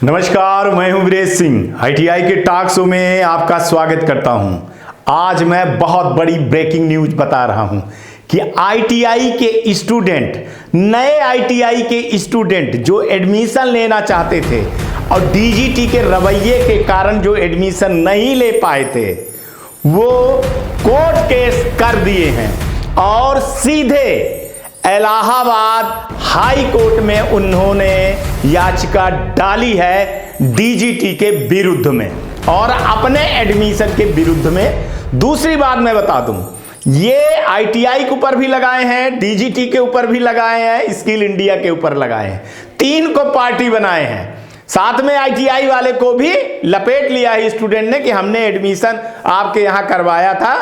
नमस्कार, मैं हूं वीरेश सिंह। आईटीआई के टॉक शो में आपका स्वागत करता हूं। आज मैं बहुत बड़ी ब्रेकिंग न्यूज बता रहा हूं कि आईटीआई के स्टूडेंट, नए आईटीआई के स्टूडेंट जो एडमिशन लेना चाहते थे और डीजीटी के रवैये के कारण जो एडमिशन नहीं ले पाए थे, वो कोर्ट केस कर दिए हैं और सीधे इलाहाबाद हाई कोर्ट में उन्होंने याचिका डाली है डीजीटी के विरुद्ध में और अपने एडमिशन के विरुद्ध में। दूसरी बात मैं बता दूं, ये आईटीआई के ऊपर भी लगाए हैं, डीजीटी के ऊपर भी लगाए हैं, स्किल इंडिया के ऊपर लगाए हैं, तीन को पार्टी बनाए हैं। साथ में आईटीआई वाले को भी लपेट लिया है स्टूडेंट ने कि हमने एडमिशन आपके यहाँ करवाया था,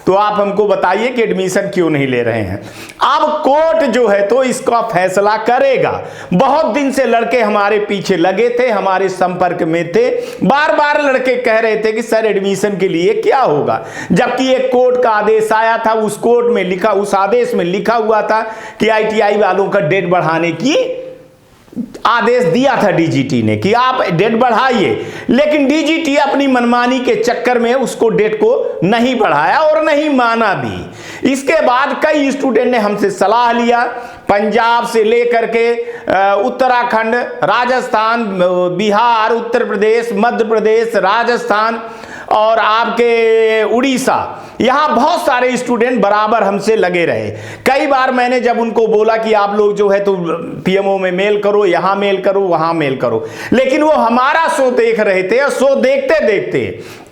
तो आप हमको बताइए कि एडमिशन क्यों नहीं ले रहे हैं। अब कोर्ट जो है तो इसका फैसला करेगा। बहुत दिन से लड़के हमारे पीछे लगे थे, हमारे संपर्क में थे, बार बार लड़के कह रहे थे कि सर एडमिशन के लिए क्या होगा, जबकि एक कोर्ट का आदेश आया था। उस कोर्ट में लिखा, उस आदेश में लिखा हुआ था कि आईटीआई वालों का डेट बढ़ाने की आदेश दिया था डीजीटी ने कि आप डेट बढ़ाइए, लेकिन डीजीटी अपनी मनमानी के चक्कर में उसको डेट को नहीं बढ़ाया और नहीं माना भी। इसके बाद कई स्टूडेंट ने हमसे सलाह लिया, पंजाब से लेकर के उत्तराखंड, राजस्थान, बिहार, उत्तर प्रदेश, मध्य प्रदेश, राजस्थान और आपके उड़ीसा, यहाँ बहुत सारे स्टूडेंट बराबर हमसे लगे रहे। कई बार मैंने जब उनको बोला कि आप लोग जो है तो पीएमओ में मेल करो, यहाँ मेल करो, वहाँ मेल करो, लेकिन वो हमारा शो देख रहे थे और शो देखते देखते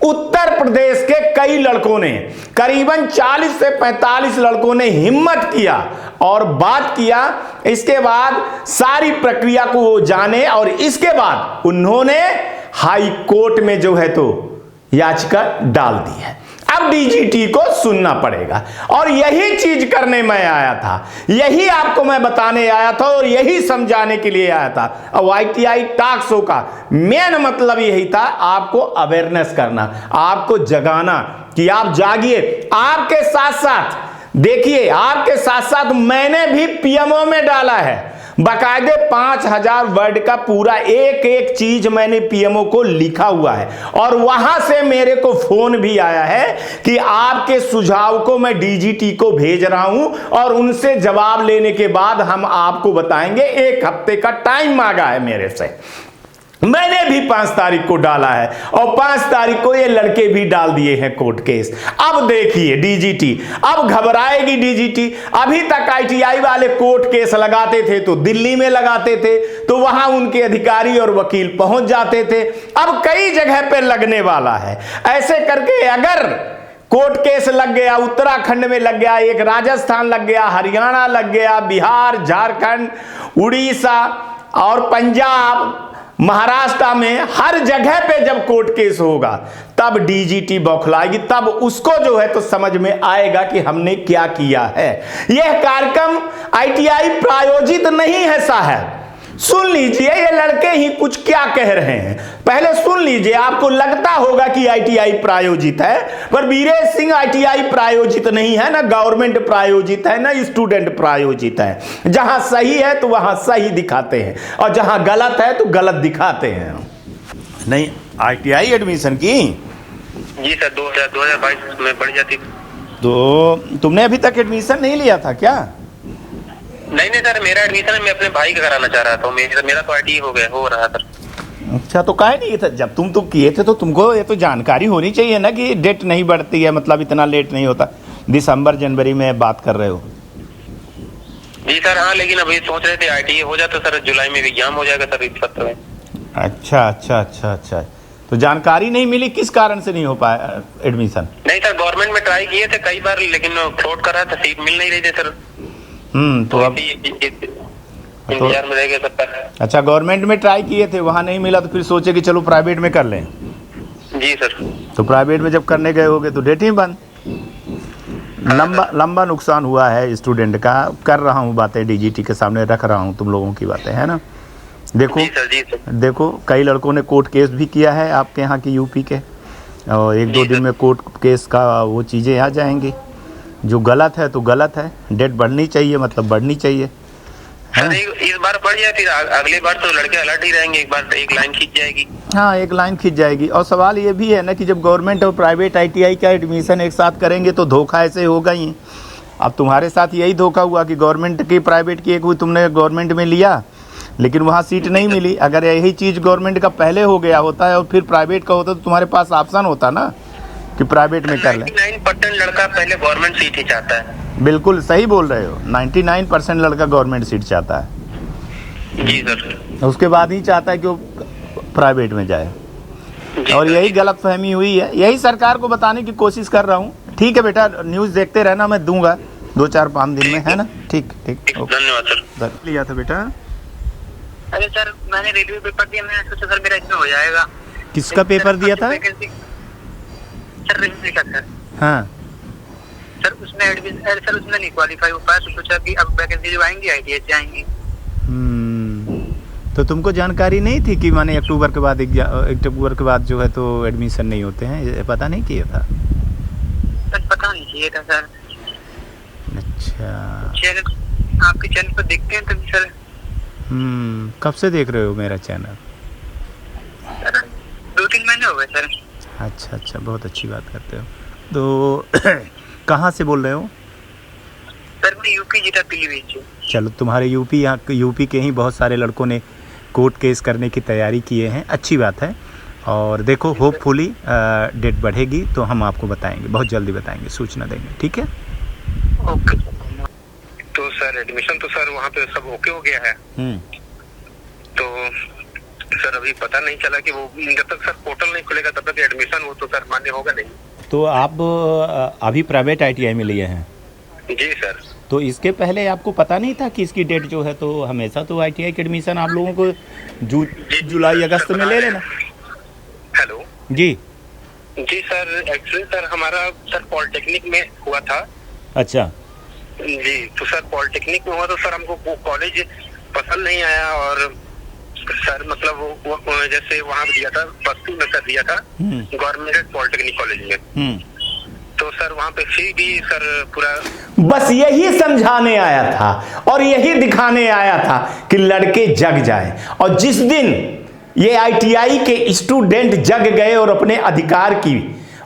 उत्तर प्रदेश के कई लड़कों ने, करीबन 40 से 45 लड़कों ने हिम्मत किया और बात किया। इसके बाद सारी प्रक्रिया को वो जाने और इसके बाद उन्होंने हाई कोर्ट में जो है तो याचिका डाल दी है। अब डीजीटी को सुनना पड़ेगा और यही चीज करने मैं आया था, यही आपको मैं बताने आया था और यही समझाने के लिए आया था। और आईटीआई टॉक शो का मेन मतलब यही था, आपको अवेयरनेस करना, आपको जगाना कि आप जागिए। आपके साथ साथ देखिए, आपके साथ साथ मैंने भी पीएमओ में डाला है, बाकायदे 5000 वर्ड का पूरा एक एक चीज मैंने पीएमओ को लिखा हुआ है और वहां से मेरे को फोन भी आया है कि आपके सुझाव को मैं डीजीटी को भेज रहा हूं और उनसे जवाब लेने के बाद हम आपको बताएंगे। 1 हफ्ते का टाइम मांगा है मेरे से। मैंने भी 5 तारीख को डाला है और 5 तारीख को ये लड़के भी डाल दिए हैं कोर्ट केस। अब देखिए डीजीटी, अब घबराएगी डीजीटी। अभी तक आईटीआई वाले कोर्ट केस लगाते थे तो दिल्ली में लगाते थे, तो वहां उनके अधिकारी और वकील पहुंच जाते थे। अब कई जगह पे लगने वाला है। ऐसे करके अगर कोर्ट केस लग गया, उत्तराखंड में लग गया, एक राजस्थान लग गया, हरियाणा लग गया, बिहार, झारखंड, उड़ीसा और पंजाब, महाराष्ट्र में हर जगह पे जब कोर्ट केस होगा तब डीजीटी बौखलाएगी, तब उसको जो है तो समझ में आएगा कि हमने क्या किया है। यह कार्यक्रम आईटीआई प्रायोजित नहीं है साहब। सुन लीजिए ये लड़के ही कुछ क्या कह रहे हैं, पहले सुन लीजिए। आपको लगता होगा कि आईटीआई प्रायोजित है, पर वीरेश सिंह आईटीआई प्रायोजित नहीं है, ना गवर्नमेंट प्रायोजित है, ना स्टूडेंट प्रायोजित है। जहां सही है तो वहां सही दिखाते हैं और जहां गलत है तो गलत दिखाते हैं। नहीं, आईटीआई एडमिशन की जी सर 2022 में बढ़ जाती। तो तुमने अभी तक एडमिशन नहीं लिया था क्या? नहीं सर, मेरा एडमिशन मैं अपने भाई का कराना चाह रहा था। मेरा तो आईटी हो रहा सर। अच्छा, तो काहे नहीं था? जब तुम किए थे तो तुमको ये तो जानकारी होनी चाहिए ना कि डेट नहीं बढ़ती है, मतलब इतना लेट नहीं होता। दिसंबर जनवरी में बात कर रहे हो? जी सर हाँ, लेकिन अभी सोच रहे थे आईटी हो जाता सर, जुलाई में एग्जाम हो जाएगा सर इस सत्र में। अच्छा, तो जानकारी नहीं मिली, किस कारण से नहीं हो पाया एडमिशन? नहीं सर, गवर्नमेंट में ट्राई किए थे कई बार, लेकिन फ्रॉड कर रहा था, सीट मिल नहीं रही थी सर। तो अब इंतजार में रह गए सर। अच्छा, गवर्नमेंट में ट्राई किए थे, वहां नहीं मिला तो फिर सोचे कि चलो प्राइवेट में कर लें। जी सर। तो प्राइवेट में जब करने गए होगे तो डेट ही बंद। लंबा नुकसान हुआ है स्टूडेंट का। कर रहा हूँ बातें, डीजीटी के सामने रख रहा हूँ तुम लोगों की बातें, है ना। देखो जी सर। देखो, कई लड़कों ने कोर्ट केस भी किया है आपके यहाँ की, यूपी के, और 1-2 दिन में कोर्ट केस का वो चीज़ें आ जाएंगी। जो गलत है तो गलत है, डेट बढ़नी चाहिए, मतलब बढ़नी चाहिए। इस बार बढ़ जाए फिर अगली बार तो लड़के अलर्ट ही रहेंगे, एक बार एक लाइन खींच जाएगी। हाँ, एक लाइन खींच जाएगी। और सवाल ये भी है ना कि जब गवर्नमेंट और प्राइवेट आईटीआई का एडमिशन एक साथ करेंगे तो धोखा ऐसे होगा ही। अब तुम्हारे साथ यही धोखा हुआ कि गवर्नमेंट की प्राइवेट की एक हुई, तुमने गवर्नमेंट में लिया लेकिन वहाँ सीट नहीं मिली। अगर यही चीज़ गवर्नमेंट का पहले हो गया होता है और फिर प्राइवेट का होता तो तुम्हारे पास ऑप्शन होता ना कि प्राइवेट में कर लें। 99% लड़का पहले गवर्नमेंट सीट ही चाहता है। बिल्कुल सही बोल रहे हो, 99% लड़का गवर्नमेंट सीट चाहता है। जी सर। उसके बाद ही चाहता है कि वो प्राइवेट में जाए। और यही गलत फहमी हुई है, यही सरकार को बताने की कोशिश कर रहा हूँ। ठीक है बेटा, न्यूज़ देखते रहना, मैं दूंगा 2-4-5 दिन में, है ना। ठीक ठीक, धन्यवाद सर। लिया था बेटा। अरे सर मैंने रेलवे पेपर दिया, मैंने सोचा सर मेरा इसमें हो जाएगा। किसका पेपर दिया था? सर रेलवे का सर। हाँ सर उसमें एडमिशन, सर उसमें नहीं क्वालिफाई हो पाया तो सोचा कि अब वैकेंसी जो आएंगी आईटीआई से आएंगी। तो तुमको जानकारी नहीं थी कि माने अक्टूबर के बाद जो है तो एडमिशन नहीं होते हैं? पता नहीं किया था? सर पता नहीं किया था सर। अच्छा, चैनल आपके चैनल पर देखते हैं तभी सर। कब से देख रहे हो मेरा चैनल? सर 2-3 महीने हो गए सर। अच्छा, बहुत अच्छी बात करते हो। तो कहाँ से बोल रहे हो? सर मैं यूपी जिला पीलीभीत से। चलो, तुम्हारे यूपी के ही बहुत सारे लड़कों ने कोर्ट केस करने की तैयारी किए हैं, अच्छी बात है। और देखो, होपफुली डेट बढ़ेगी तो हम आपको बताएंगे, बहुत जल्दी बताएंगे, सूचना देंगे, ठीक है। ओके। तो सर एडमिशन तो सर वहाँ पे सब ओके हो गया है। तो सर अभी पता नहीं चला कि वो जब तक सर पोर्टल नहीं खुलेगा तब तक एडमिशन वो तो सर मान्य होगा नहीं। तो आप अभी प्राइवेट आईटीआई में लिए हैं? जी सर। तो इसके पहले आपको पता नहीं था कि इसकी डेट जो है, तो हमेशा तो आईटीआई की एडमिशन आप लोगों को जुलाई अगस्त में ले लेना। हेलो जी सर, एक्चुअली सर हमारा सर पॉलिटेक्निक में हुआ था। अच्छा जी, तो सर पॉलिटेक्निक में हुआ तो सर हमको वो कॉलेज पसंद नहीं आया। और सर मतलब वो जैसे वहाँ दिया था, बस्ती में कर दिया था गवर्नमेंट पॉलिटेक्निक कॉलेज में। तो सर वहाँ पे फी भी सर पूरा, बस यही समझाने आया था और यही दिखाने आया था कि लड़के जग जाएं। और जिस दिन ये आईटीआई के स्टूडेंट जग गए और अपने अधिकार की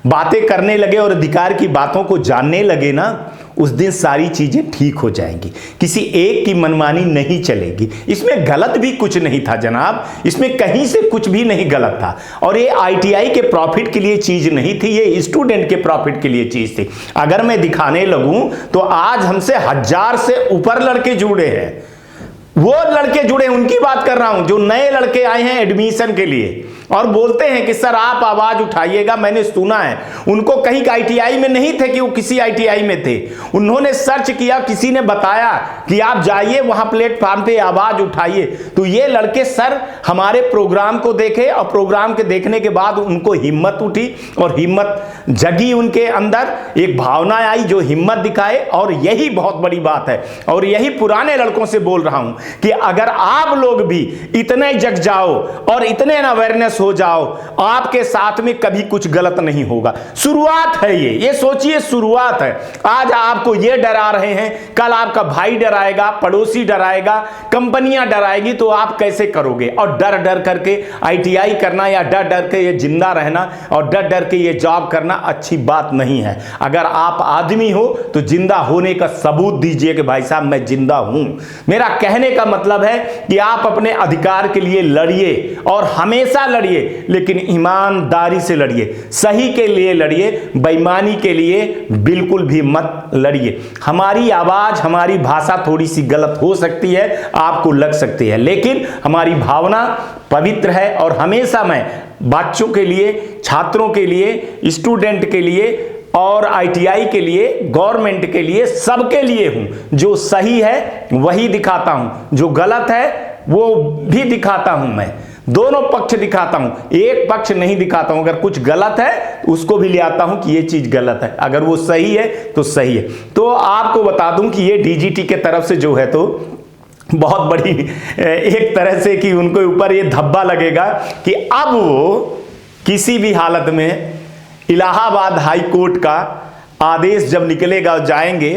बातें करने लगे और अधिकार की बातों को जानने लगे ना, उस दिन सारी चीजें ठीक हो जाएंगी। किसी एक की मनमानी नहीं चलेगी। इसमें गलत भी कुछ नहीं था जनाब, इसमें कहीं से कुछ भी नहीं गलत था। और ये आईटीआई के प्रॉफिट के लिए चीज नहीं थी, ये स्टूडेंट के प्रॉफिट के लिए चीज थी। अगर मैं दिखाने लगूं तो आज हमसे 1000 से ऊपर लड़के जुड़े हैं। वो लड़के जुड़े, उनकी बात कर रहा हूं जो नए लड़के आए हैं एडमिशन के लिए और बोलते हैं कि सर आप आवाज उठाइएगा। मैंने सुना है उनको कहीं आईटीआई में नहीं थे कि वो किसी आईटीआई में थे, उन्होंने सर्च किया, किसी ने बताया कि आप जाइए वहां प्लेटफॉर्म पे आवाज उठाइए। तो ये लड़के सर हमारे प्रोग्राम को देखे और प्रोग्राम के देखने के बाद उनको हिम्मत उठी और हिम्मत जगी उनके अंदर, एक भावना आई जो हिम्मत दिखाए। और यही बहुत बड़ी बात है। और यही पुराने लड़कों से बोल रहा हूं कि अगर आप लोग भी इतने जग जाओ और इतने अवेयरनेस हो जाओ, आपके साथ में कभी कुछ गलत नहीं होगा। शुरुआत है ये सोचिए, शुरुआत है। आज आपको ये डरा रहे हैं, कल आपका भाई डराएगा, पड़ोसी डराएगा, कंपनियां डराएगी, तो आप कैसे करोगे? और डर डर करके आईटीआई करना या डर डर के ये जिंदा रहना और डर डर के ये जॉब करना अच्छी बात नहीं है। अगर आप आदमी हो तो जिंदा होने का सबूत दीजिए कि भाई साहब मैं जिंदा हूं। मेरा कहने का मतलब है कि आप अपने अधिकार के लिए लड़िए और हमेशा लड़िए, लेकिन ईमानदारी से लड़िए, सही के लिए लड़िए, बेईमानी के लिए बिल्कुल भी मत लड़िए। हमारी आवाज, हमारी भाषा थोड़ी सी गलत हो सकती है, आपको लग सकती है, लेकिन हमारी भावना पवित्र है। और हमेशा मैं बच्चों के लिए, छात्रों के लिए, स्टूडेंट के लिए और आईटीआई के लिए, गवर्नमेंट के लिए, सबके लिए हूं। जो सही है वही दिखाता हूं, जो गलत है वो भी दिखाता हूं। मैं दोनों पक्ष दिखाता हूं, एक पक्ष नहीं दिखाता हूं। अगर कुछ गलत है उसको भी ले आता हूं कि ये चीज गलत है, अगर वो सही है तो सही है। तो आपको बता दूं कि ये डीजीटी के तरफ से जो है तो बहुत बड़ी एक तरह से कि उनके ऊपर ये धब्बा लगेगा कि अब वो किसी भी हालत में इलाहाबाद हाई कोर्ट का आदेश जब निकलेगा जाएंगे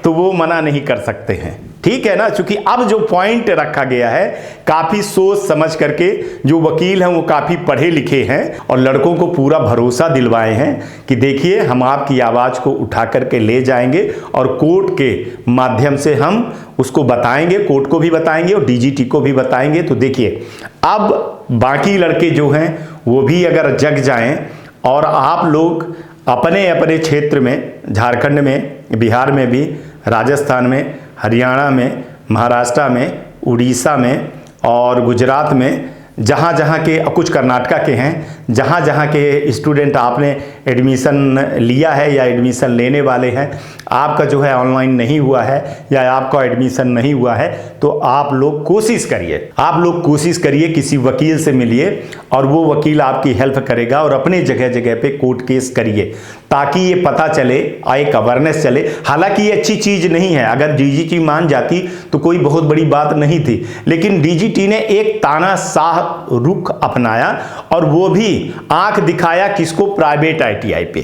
तो वो मना नहीं कर सकते हैं। ठीक है ना, क्योंकि अब जो पॉइंट रखा गया है काफी सोच समझ करके, जो वकील हैं वो काफी पढ़े लिखे हैं और लड़कों को पूरा भरोसा दिलवाए हैं कि देखिए हम आपकी आवाज को उठा करके ले जाएंगे और कोर्ट के माध्यम से हम उसको बताएंगे, कोर्ट को भी बताएंगे और डीजीटी को भी बताएंगे। तो देखिए अब बाकी लड़के जो हैं वो भी अगर जग जाएं और आप लोग अपने अपने क्षेत्र में, झारखंड में, बिहार में भी, राजस्थान में, हरियाणा में, महाराष्ट्र में, उड़ीसा में और गुजरात में, जहाँ जहाँ के, कुछ कर्नाटका के हैं, जहाँ जहाँ के स्टूडेंट आपने एडमिशन लिया है या एडमिशन लेने वाले हैं, आपका जो है ऑनलाइन नहीं हुआ है या आपका एडमिशन नहीं हुआ है, तो आप लोग कोशिश करिए, किसी वकील से मिलिए और वो वकील आपकी हेल्प करेगा और अपने जगह जगह पे कोर्ट केस करिए ताकि ये पता चले, एक अवेयरनेस चले। हालांकि ये अच्छी चीज़ नहीं है, अगर डीजीटी मान जाती तो कोई बहुत बड़ी बात नहीं थी, लेकिन डीजीटी ने एक तानाशाह रुख अपनाया और वो भी आंख दिखाया किसको, प्राइवेट आईटीआई पे।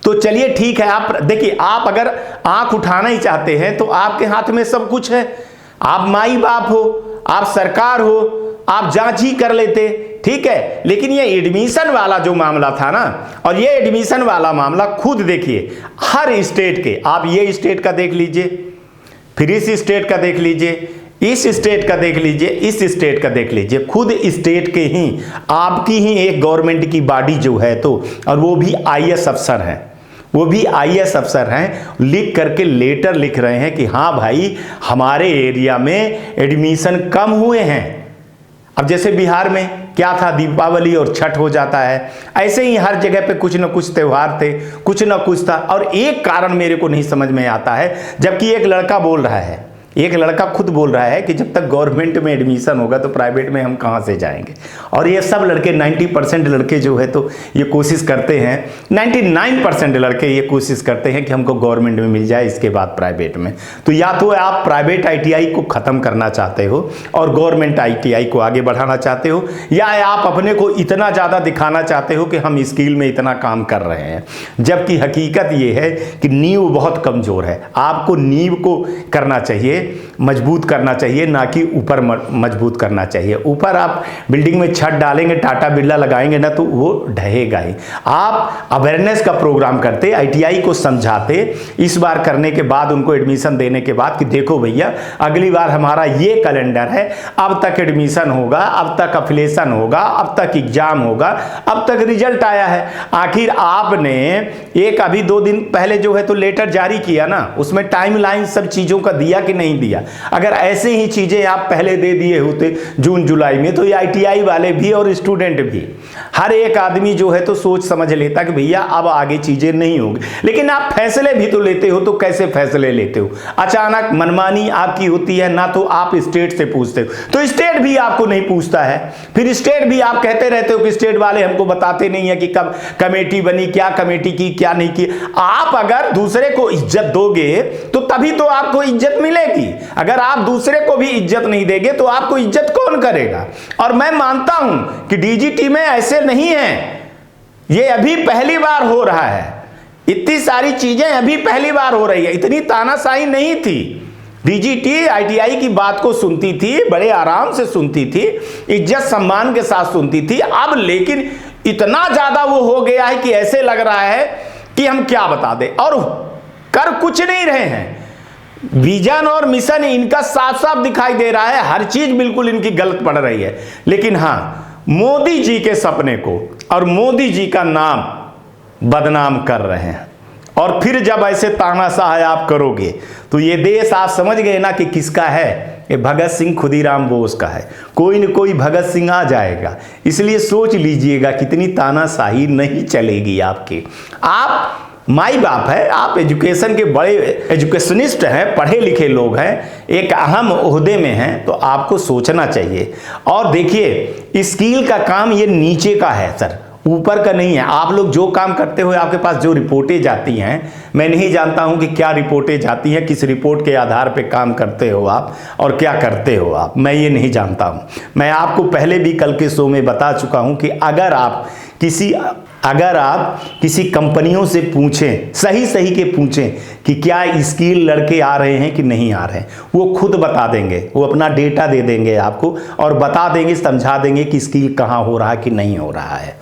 तो चलिए ठीक है, आप देखिए, आप अगर आंख उठाना ही चाहते हैं तो आपके हाथ में सब कुछ है, आप माई बाप हो, आप सरकार हो, आप जांच ही कर लेते, ठीक है। लेकिन ये एडमिशन वाला जो मामला था ना, और ये एडमिशन वाला मामला खुद देखिए हर स्टेट के, आप ये स्टेट का देख लीजिए, फिर इस स्टेट का देख लीजिए, इस स्टेट का देख लीजिए, इस स्टेट का देख लीजिए, खुद स्टेट के ही आपकी ही एक गवर्नमेंट की बॉडी जो है, तो और वो भी आईएएस अफसर हैं, लिख करके लेटर लिख रहे हैं कि हाँ भाई हमारे एरिया में एडमिशन कम हुए हैं। अब जैसे बिहार में क्या था, दीपावली और छठ हो जाता है, ऐसे ही हर जगह पे कुछ न कुछ त्यौहार थे, कुछ न कुछ था। और एक कारण मेरे को नहीं समझ में आता है, जबकि एक लड़का बोल रहा है, एक लड़का खुद बोल रहा है कि जब तक गवर्नमेंट में एडमिशन होगा तो प्राइवेट में हम कहाँ से जाएंगे। और ये सब लड़के 90% लड़के जो है तो ये कोशिश करते हैं, 99% लड़के ये कोशिश करते हैं कि हमको गवर्नमेंट में मिल जाए, इसके बाद प्राइवेट में। तो या तो आप प्राइवेट आईटीआई को ख़त्म करना चाहते हो और गवर्नमेंट आईटीआई को आगे बढ़ाना चाहते हो, या आप अपने को इतना ज़्यादा दिखाना चाहते हो कि हम स्किल में इतना काम कर रहे हैं, जबकि हकीकत ये है कि नींव बहुत कमज़ोर है। आपको नींव को करना चाहिए, मजबूत करना चाहिए, ना कि ऊपर मजबूत करना चाहिए। ऊपर आप बिल्डिंग में छत डालेंगे, टाटा बिरला लगाएंगे ना, तो वो ढहेगा ही। आप अवेयरनेस का प्रोग्राम करते, आईटीआई को समझाते, इस बार करने के बाद उनको एडमिशन देने के बाद कि देखो भैया अगली बार हमारा ये कैलेंडर है, अब तक एडमिशन होगा, अब तक अफिलेशन होगा, अब तक एग्जाम होगा, अब तक रिजल्ट आया है। आखिर आपने एक अभी 2 दिन पहले जो है तो लेटर जारी किया ना, उसमें टाइमलाइन सब चीज़ों का दिया कि नहीं दिया। अगर ऐसे ही चीजें आप पहले दे दिए होते जून जुलाई में, तो ये आईटीआई वाले भी और स्टूडेंट भी, हर एक आदमी जो है तो सोच समझ लेता कि भैया अब आगे चीजें नहीं होगी। लेकिन आप फैसले भी तो लेते हो, तो कैसे फैसले लेते हो? अचानक मनमानी आपकी होती है ना, तो आप स्टेट से पूछते हो, तो स्टेट भी आपको नहीं पूछता है। फिर स्टेट भी आप कहते रहते हो कि स्टेट वाले हमको बताते नहीं है कि कब कमेटी बनी, क्या कमेटी की, क्या नहीं की। आप अगर दूसरे को इज्जत दोगे तो तभी तो आपको इज्जत मिलेगी। अगर आप दूसरे को भी इज्जत नहीं देंगे तो आपको इज्जत कौन करेगा? और मैं मानता हूं कि डीजीटी में ऐसे नहीं है, ये अभी पहली बार हो रहा है, इतनी सारी चीजें अभी पहली बार हो रही है, इतनी तानाशाही नहीं थी। डीजीटी आईटीआई की बात को सुनती थी, बड़े आराम से सुनती थी, इज्जत सम्मान के साथ सुनती थी। अब लेकिन इतना ज्यादा वो हो गया है कि ऐसे लग रहा है कि हम क्या बता दें, और कर कुछ नहीं रहे हैं। विजन और मिशन इनका साफ साफ दिखाई दे रहा है, हर चीज बिल्कुल इनकी गलत पड़ रही है। लेकिन हाँ, मोदी जी के सपने को और मोदी जी का नाम बदनाम कर रहे हैं। और फिर जब ऐसे तानाशाह आप करोगे तो ये देश आप समझ गए ना कि किसका है। ये भगत सिंह खुदीराम बोस का है, कोई न कोई भगत सिंह आ जाएगा। इसलिए सोच लीजिएगा कितनी तानाशाही नहीं चलेगी आपकी। आप माई बाप है, आप एजुकेशन के बड़े एजुकेशनिस्ट हैं, पढ़े लिखे लोग हैं, एक अहम ओहदे में हैं, तो आपको सोचना चाहिए। और देखिए स्किल का काम ये नीचे का है सर, ऊपर का नहीं है। आप लोग जो काम करते हो, आपके पास जो रिपोर्टें जाती हैं, मैं नहीं जानता हूं कि क्या रिपोर्टें जाती हैं, किस रिपोर्ट के आधार पे काम करते हो आप और क्या करते हो आप, मैं ये नहीं जानता हूं। मैं आपको पहले भी कल के शो में बता चुका हूं कि अगर आप किसी अगर आप किसी कंपनियों से पूछें, सही के पूछें कि क्या स्किल लड़के आ रहे हैं कि नहीं आ रहे हैं, वो खुद बता देंगे, वो अपना डेटा दे देंगे आपको और बता देंगे, समझा देंगे कि स्किल कहाँ हो रहा है कि नहीं हो रहा है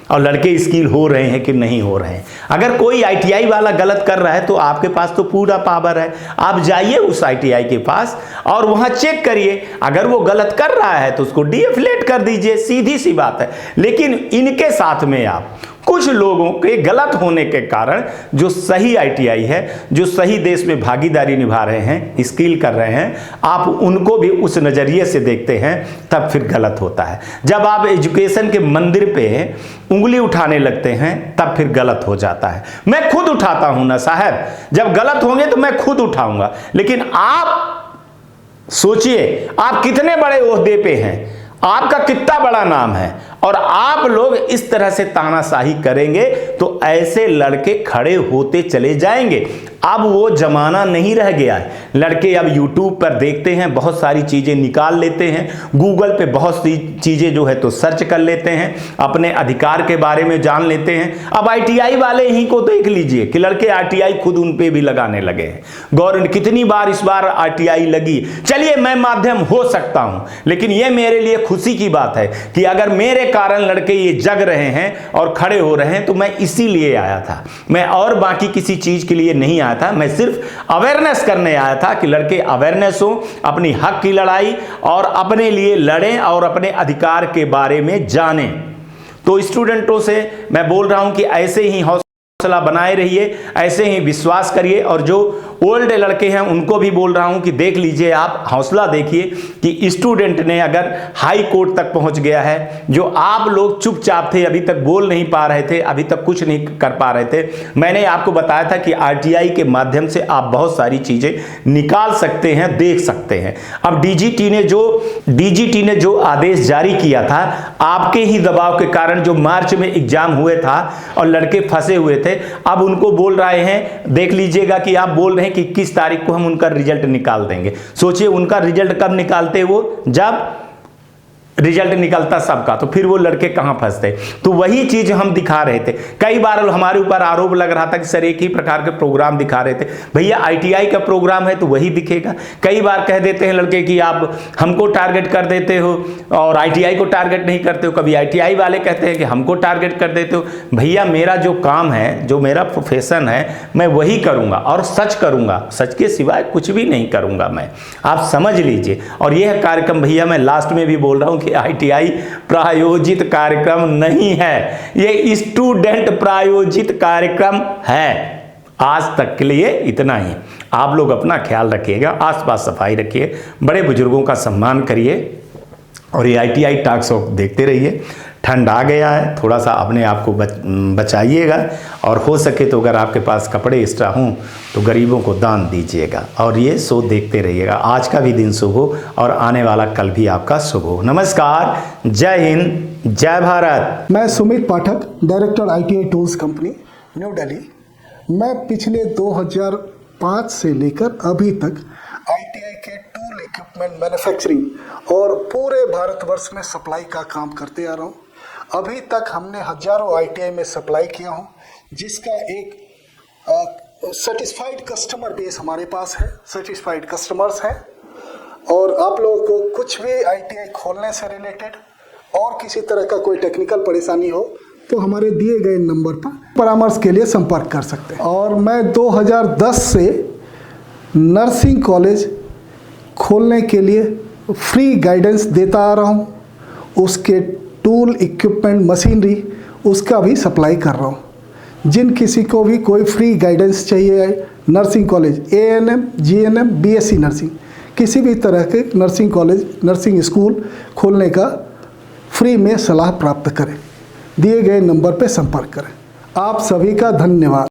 और लड़के स्किल हो रहे हैं कि नहीं हो रहे हैं। अगर कोई आईटीआई वाला गलत कर रहा है तो आपके पास तो पूरा पावर है, आप जाइए उस आईटीआई के पास और वहां चेक करिए। अगर वो गलत कर रहा है तो उसको डीएफिलेट कर दीजिए, सीधी सी बात है। लेकिन इनके साथ में आप कुछ लोगों के गलत होने के कारण जो सही आईटीआई है, जो सही देश में भागीदारी निभा रहे हैं, स्किल कर रहे हैं, आप उनको भी उस नजरिए से देखते हैं, तब फिर गलत होता है। जब आप एजुकेशन के मंदिर पे उंगली उठाने लगते हैं तब फिर गलत हो जाता है। मैं खुद उठाता हूं ना साहब, जब गलत होंगे तो मैं खुद उठाऊंगा। लेकिन आप सोचिए, आप कितने बड़े ओहदे पे हैं, आपका कितना बड़ा नाम है और आप लोग इस तरह से तानाशाही करेंगे तो ऐसे लड़के खड़े होते चले जाएंगे। अब वो जमाना नहीं रह गया है। लड़के अब YouTube पर देखते हैं, बहुत सारी चीजें निकाल लेते हैं, गूगल पे बहुत सी चीजें जो है तो सर्च कर लेते हैं, अपने अधिकार के बारे में जान लेते हैं। अब आईटीआई वाले ही को देख लीजिए कि लड़के आईटीआई खुद उन पे भी लगाने लगे हैं। गवर्नमेंट कितनी बार इस बार आईटीआई लगी, चलिए मैं माध्यम हो सकता हूं, लेकिन यह मेरे लिए खुशी की बात है कि अगर मेरे कारण लड़के ये जग रहे हैं और खड़े हो रहे हैं तो मैं इसीलिए आया था। मैं और बाकी किसी चीज के लिए नहीं आया था, मैं सिर्फ अवेयरनेस करने आया था कि लड़के अवेयरनेस हो, अपनी हक की लड़ाई और अपने लिए लड़ें और अपने अधिकार के बारे में जानें। तो स्टूडेंटों से मैं बोल रहा हूं कि ऐसे ही हौसला बनाए रहिए, ऐसे ही विश्वास करिए। और जो ओल्ड लड़के हैं उनको भी बोल रहा हूं कि देख लीजिए, आप हौसला देखिए कि स्टूडेंट ने अगर हाई कोर्ट तक पहुंच गया है, जो आप लोग चुपचाप थे, अभी तक बोल नहीं पा रहे थे, अभी तक कुछ नहीं कर पा रहे थे। मैंने आपको बताया था कि आरटीआई के माध्यम से आप बहुत सारी चीजें निकाल सकते हैं, देख सकते हैं। अब डीजीटी ने जो आदेश जारी किया था, आपके ही दबाव के कारण, जो मार्च में एग्जाम हुए था और लड़के फंसे हुए थे, अब उनको बोल रहे हैं, देख लीजिएगा कि आप बोल रहे हैं कि 21 तारीख को हम उनका रिजल्ट निकाल देंगे। सोचिए उनका रिजल्ट कब निकालते वो, जब रिजल्ट निकलता सबका, तो फिर वो लड़के कहां फंसते। तो वही चीज हम दिखा रहे थे। कई बार हमारे ऊपर आरोप लग रहा था कि सर एक ही प्रकार के प्रोग्राम दिखा रहे थे। भैया आईटीआई का प्रोग्राम है तो वही दिखेगा। कई बार कह देते हैं लड़के कि आप हमको टारगेट कर देते हो और आईटीआई को टारगेट नहीं करते हो। कभी आईटीआई वाले कहते हैं कि हमको टारगेट कर देते हो। भैया मेरा जो काम है, जो मेरा प्रोफेशन है, मैं वही करूंगा और सच करूंगा, सच के सिवाय कुछ भी नहीं करूंगा मैं, आप समझ लीजिए। और यह कार्यक्रम भैया मैं लास्ट में भी बोल रहा हूं कि आईटीआई प्रायोजित कार्यक्रम नहीं है, ये स्टूडेंट प्रायोजित कार्यक्रम है। आज तक के लिए इतना ही। आप लोग अपना ख्याल रखिएगा, आसपास सफाई रखिए, बड़े बुजुर्गों का सम्मान करिए और ये आईटीआई टॉक शो देखते रहिए। ठंड आ गया है, थोड़ा सा अपने आप को बचाइएगा और हो सके तो अगर आपके पास कपड़े एक्स्ट्रा हों तो गरीबों को दान दीजिएगा और ये शो देखते रहिएगा। आज का भी दिन शुभ हो और आने वाला कल भी आपका शुभ हो। नमस्कार, जय हिंद, जय भारत। मैं Sumit Pathak, director ITI tools company, New Delhi. मैं पिछले 2005 से लेकर अभी तक आईटीआई के टूल इक्विपमेंट मैन्युफैक्चरिंग और पूरे भारतवर्ष में सप्लाई का काम करते आ रहा हूँ। अभी तक हमने हजारों आईटीआई में सप्लाई किया हूँ, जिसका एक सेटिस्फाइड कस्टमर बेस हमारे पास है, सेटिस्फाइड कस्टमर्स हैं। और आप लोगों को कुछ भी आईटीआई खोलने से रिलेटेड और किसी तरह का कोई टेक्निकल परेशानी हो तो हमारे दिए गए नंबर पर परामर्श के लिए संपर्क कर सकते हैं। और मैं 2010 से नर्सिंग कॉलेज खोलने के लिए फ्री गाइडेंस देता आ रहा हूँ। उसके टूल इक्विपमेंट मशीनरी उसका भी सप्लाई कर रहा हूँ। जिन किसी को भी कोई फ्री गाइडेंस चाहिए, nursing college, ANM, GNM, BSc nursing, किसी भी तरह के नर्सिंग कॉलेज, नर्सिंग स्कूल खोलने का फ्री में सलाह प्राप्त करें। दिए गए नंबर पर संपर्क करें। आप सभी का धन्यवाद।